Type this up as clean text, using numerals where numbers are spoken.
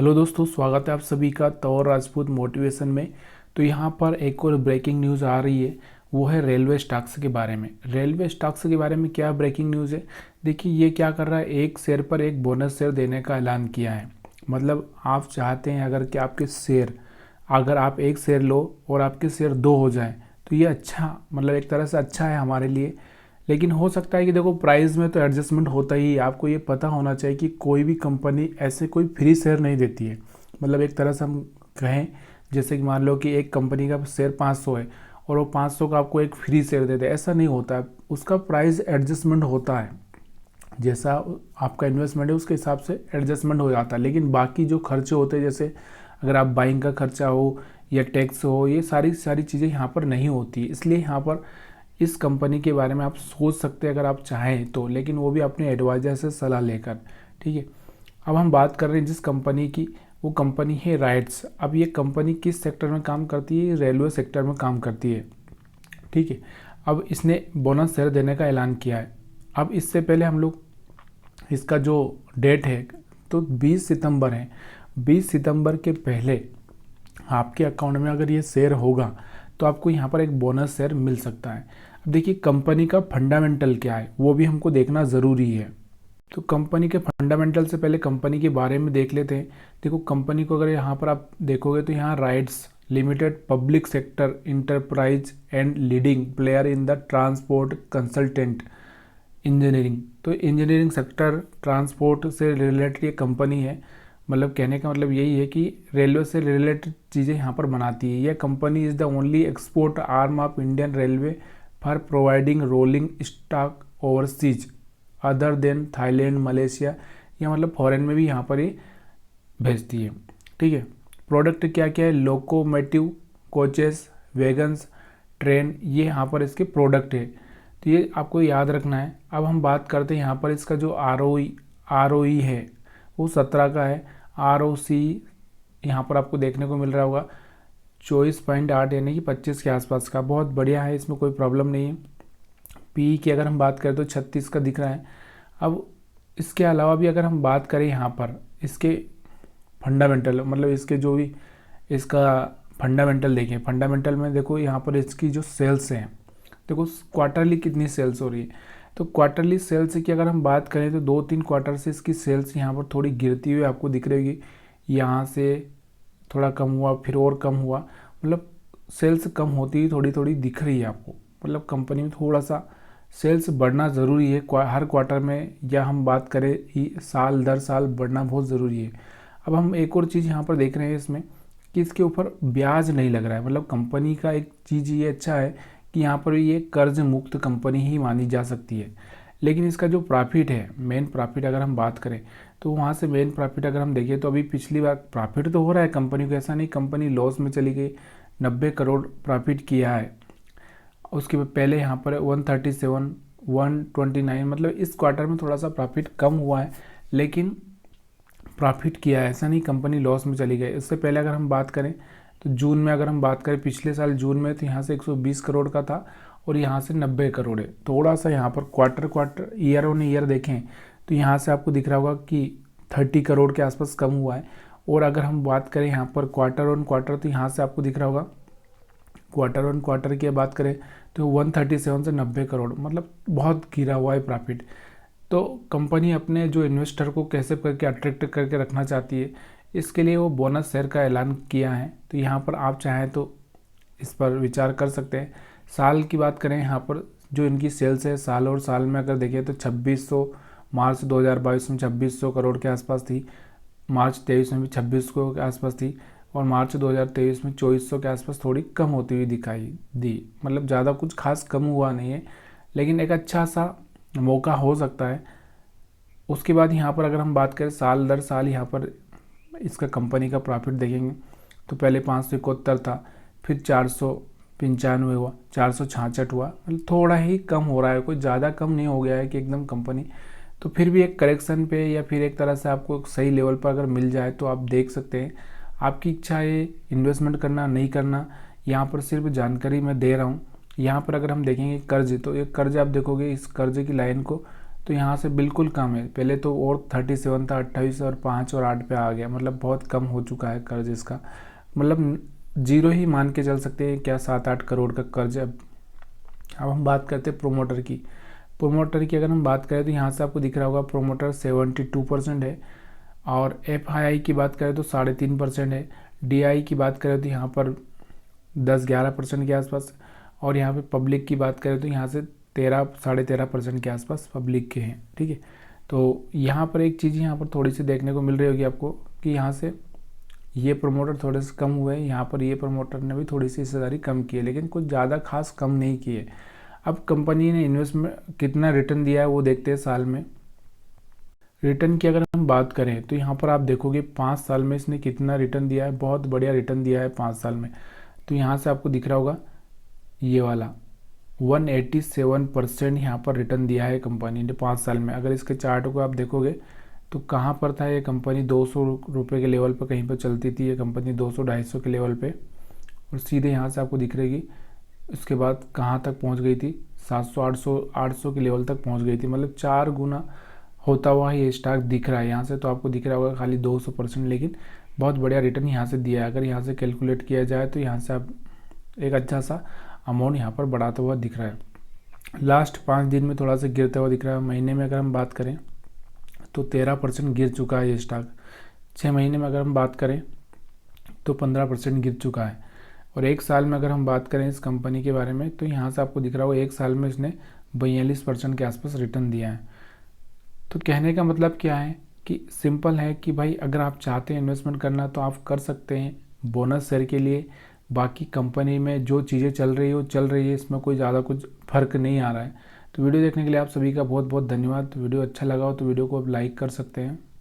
Hello दोस्तों, स्वागत है आप सभी का तौर राजपूत मोटिवेशन में। तो यहाँ पर एक और ब्रेकिंग न्यूज़ आ रही है, वो है रेलवे स्टॉक्स के बारे में। रेलवे स्टॉक्स के बारे में क्या ब्रेकिंग न्यूज़ है? देखिए, ये क्या कर रहा है, एक शेयर पर एक बोनस शेयर देने का ऐलान किया है। मतलब आप चाहते हैं अगर कि आपके शेयर, अगर आप एक शेयर लो और आपके शेयर दो हो जाएं, तो ये अच्छा, मतलब एक तरह से अच्छा है हमारे लिए। लेकिन हो सकता है कि देखो, प्राइस में तो एडजस्टमेंट होता ही है। आपको ये पता होना चाहिए कि कोई भी कंपनी ऐसे कोई फ्री शेयर नहीं देती है। मतलब एक तरह से हम कहें, जैसे कि मान लो कि एक कंपनी का शेयर 500 है और वो 500 का आपको एक फ्री शेयर दे दे, ऐसा नहीं होता है। उसका प्राइस एडजस्टमेंट होता है, जैसा आपका इन्वेस्टमेंट है उसके हिसाब से एडजस्टमेंट हो जाता है। लेकिन बाकी जो खर्चे होते हैं, जैसे अगर आप बाइंग का खर्चा हो या टैक्स हो, ये सारी सारी चीज़ें यहाँ पर नहीं होती। इसलिए यहाँ पर इस कंपनी के बारे में आप सोच सकते हैं अगर आप चाहें तो, लेकिन वो भी अपने एडवाइज़र से सलाह लेकर। ठीक है, अब हम बात कर रहे हैं जिस कंपनी की, वो कंपनी है राइट्स। अब ये कंपनी किस सेक्टर में काम करती है? रेलवे सेक्टर में काम करती है। ठीक है, अब इसने बोनस शेयर देने का ऐलान किया है। अब इससे पहले हम लोग, इसका जो डेट है तो 20 सितंबर है। 20 सितंबर के पहले आपके अकाउंट में अगर ये शेयर होगा तो आपको यहाँ पर एक बोनस शेयर मिल सकता है। अब देखिए, कंपनी का फंडामेंटल क्या है वो भी हमको देखना ज़रूरी है। तो कंपनी के फंडामेंटल से पहले कंपनी के बारे में देख लेते हैं। देखो, कंपनी को अगर यहाँ पर आप देखोगे तो यहाँ rights limited public sector enterprise and leading player in the transport consultant engineering. तो इंजीनियरिंग सेक्टर, ट्रांसपोर्ट से रिलेटेड ये कंपनी है। मतलब कहने का मतलब यही है कि रेलवे से रिलेटेड चीज़ें यहाँ पर बनाती है। यह company is the only export arm of Indian railway for providing rolling stock overseas other than Thailand, Malaysia, या मतलब फॉरेन में भी यहाँ पर ये भेजती है। ठीक है, प्रोडक्ट क्या क्या है? लोकोमोटिव, कोचेस, वैगन्स, ट्रेन, ये यहाँ पर इसके प्रोडक्ट है। तो ये आपको याद रखना है। अब हम बात करते हैं यहाँ पर इसका जो आर ओ ई है वो 17 का है। ROC यहाँ पर आपको देखने को मिल रहा होगा 24.8, यानी कि 25 के आसपास का। बहुत बढ़िया है, इसमें कोई प्रॉब्लम नहीं है। PE की अगर हम बात करें तो 36 का दिख रहा है। अब इसके अलावा भी अगर हम बात करें यहाँ पर इसके फंडामेंटल, मतलब इसके जो भी इसका फंडामेंटल देखें, फंडामेंटल में देखो यहाँ पर इसकी जो सेल्स हैं, देखो क्वार्टरली कितनी सेल्स हो रही है। तो क्वार्टरली सेल्स की अगर हम बात करें तो 2-3 क्वार्टर से इसकी सेल्स यहाँ पर थोड़ी गिरती हुई आपको दिख रही होगी। यहाँ से थोड़ा कम हुआ, फिर और कम हुआ, मतलब सेल्स कम होती हुई थोड़ी थोड़ी दिख रही है आपको। मतलब कंपनी में थोड़ा सा सेल्स बढ़ना ज़रूरी है हर क्वार्टर में, या हम बात करें साल दर साल बढ़ना बहुत ज़रूरी है। अब हम एक और चीज़ यहाँ पर देख रहे हैं इसमें कि इसके ऊपर ब्याज नहीं लग रहा है। मतलब कंपनी का एक चीज़ ये अच्छा है कि यहाँ पर ये कर्ज मुक्त कंपनी ही मानी जा सकती है। लेकिन इसका जो प्रॉफिट है, मेन प्रॉफिट अगर हम बात करें तो वहाँ से मेन प्रॉफिट अगर हम देखें तो अभी पिछली बार प्रॉफिट तो हो रहा है कंपनी को, ऐसा नहीं कंपनी लॉस में चली गई। 90 करोड़ प्रॉफिट किया है। उसके पहले यहाँ पर 137, 129, मतलब इस क्वार्टर में थोड़ा सा प्रॉफिट कम हुआ है, लेकिन प्रॉफिट किया है, ऐसा नहीं कंपनी लॉस में चली गई। इससे पहले अगर हम बात करें तो जून में अगर हम बात करें, पिछले साल जून में तो यहाँ से 120 करोड़ का था और यहाँ से 90 करोड़ है। थोड़ा सा यहाँ पर क्वार्टर ईयर ऑन ईयर देखें तो यहाँ से आपको दिख रहा होगा कि 30 करोड़ के आसपास कम हुआ है। और अगर हम बात करें यहाँ पर क्वार्टर ऑन क्वार्टर, तो यहाँ से आपको दिख रहा होगा क्वार्टर ऑन क्वार्टर की बात करें तो 137 से 90 करोड़, मतलब बहुत गिरा हुआ है प्रॉफिट। तो कंपनी अपने जो इन्वेस्टर को कैसे करके अट्रैक्ट करके रखना चाहती है, इसके लिए वो बोनस शेयर का ऐलान किया है। तो यहाँ पर आप चाहें तो इस पर विचार कर सकते हैं। साल की बात करें, यहाँ पर जो इनकी सेल्स है साल और साल में अगर देखें तो 2600, मार्च 2022 में 2600 करोड़ के आसपास थी, मार्च 23 में भी 2600 के आसपास थी, और मार्च 2023 में 2400 के आसपास थोड़ी कम होती हुई दिखाई दी। मतलब ज़्यादा कुछ खास कम हुआ नहीं है, लेकिन एक अच्छा सा मौका हो सकता है। उसके बाद यहाँ पर अगर हम बात करें साल दर साल, यहाँ पर इसका कंपनी का प्रॉफिट देखेंगे तो पहले 571 था, फिर 495 हुआ, 466 हुआ, मतलब थोड़ा ही कम हो रहा है, कोई ज़्यादा कम नहीं हो गया है कि एकदम कंपनी। तो फिर भी एक करेक्शन पे या फिर एक तरह से आपको एक सही लेवल पर अगर मिल जाए तो आप देख सकते हैं। आपकी इच्छा है इन्वेस्टमेंट करना नहीं करना, यहाँ पर सिर्फ जानकारी मैं दे रहा हूँ। यहाँ पर अगर हम देखेंगे कर्ज, तो ये कर्ज आप देखोगे, इस कर्ज की लाइन को तो यहाँ से बिल्कुल कम है। पहले तो और 37 था, 28 और 5 और 8 पे आ गया, मतलब बहुत कम हो चुका है कर्ज इसका, मतलब जीरो ही मान के चल सकते हैं क्या, 7-8 करोड़ का कर्ज है। अब हम बात करते हैं प्रोमोटर की अगर हम बात करें तो यहाँ से आपको दिख रहा होगा प्रोमोटर 72% है, और FII की बात करें तो 3.5% है, DI की बात करें तो यहाँ पर 10-11% के आसपास, और यहाँ पे पब्लिक की बात करें तो यहाँ से 13-13.5% के आसपास पब्लिक के हैं। ठीक है, तो यहाँ पर एक चीज़ यहाँ पर थोड़ी सी देखने को मिल रही होगी आपको कि यहाँ से ये प्रमोटर थोड़े से कम हुए, यहाँ पर ये प्रमोटर ने भी थोड़ी सी हिस्सेदारी कम की है, लेकिन कुछ ज़्यादा खास कम नहीं की है। अब कंपनी ने इन्वेस्टमेंट कितना रिटर्न दिया है वो देखते हैं साल में। रिटर्न की अगर हम बात करें तो यहाँ पर आप देखोगे 5 साल में इसने कितना रिटर्न दिया है, बहुत बढ़िया रिटर्न दिया है 5 साल में। तो यहाँ से आपको दिख रहा होगा ये वाला 187% यहाँ पर रिटर्न दिया है कंपनी ने 5 साल में। अगर इसके चार्ट को आप देखोगे तो कहाँ पर था ये कंपनी, 200 रुपये के लेवल पर कहीं पर चलती थी ये कंपनी, 200-250 के लेवल पे, और सीधे यहाँ से आपको दिख रहेगी इसके बाद कहाँ तक पहुँच गई थी, 700-800 के लेवल तक पहुँच गई थी, मतलब 4 गुना होता हुआ ये स्टॉक दिख रहा है यहाँ से। तो आपको दिख रहा होगा खाली 200%, लेकिन बहुत बढ़िया रिटर्न यहाँ से दिया है। अगर यहाँ से कैलकुलेट किया जाए तो यहाँ से आप एक अच्छा सा अमाउंट यहाँ पर बढ़ाता हुआ दिख रहा है। लास्ट 5 दिन में थोड़ा सा गिरता हुआ दिख रहा है। महीने में अगर हम बात करें तो 13% गिर चुका है ये स्टॉक। 6 महीने में अगर हम बात करें तो 15% गिर चुका है। और एक साल में अगर हम बात करें इस कंपनी के बारे में तो यहाँ से आपको दिख रहा होगा एक साल में इसने 42% के आसपास रिटर्न दिया है। तो कहने का मतलब क्या है कि सिंपल है कि भाई अगर आप चाहते हैं इन्वेस्टमेंट करना तो आप कर सकते हैं बोनस शेयर के लिए। बाकी कंपनी में जो चीज़ें चल रही है वो चल रही है, इसमें कोई ज़्यादा कुछ फ़र्क नहीं आ रहा है। तो वीडियो देखने के लिए आप सभी का बहुत बहुत धन्यवाद। वीडियो अच्छा लगा हो तो वीडियो को आप लाइक कर सकते हैं।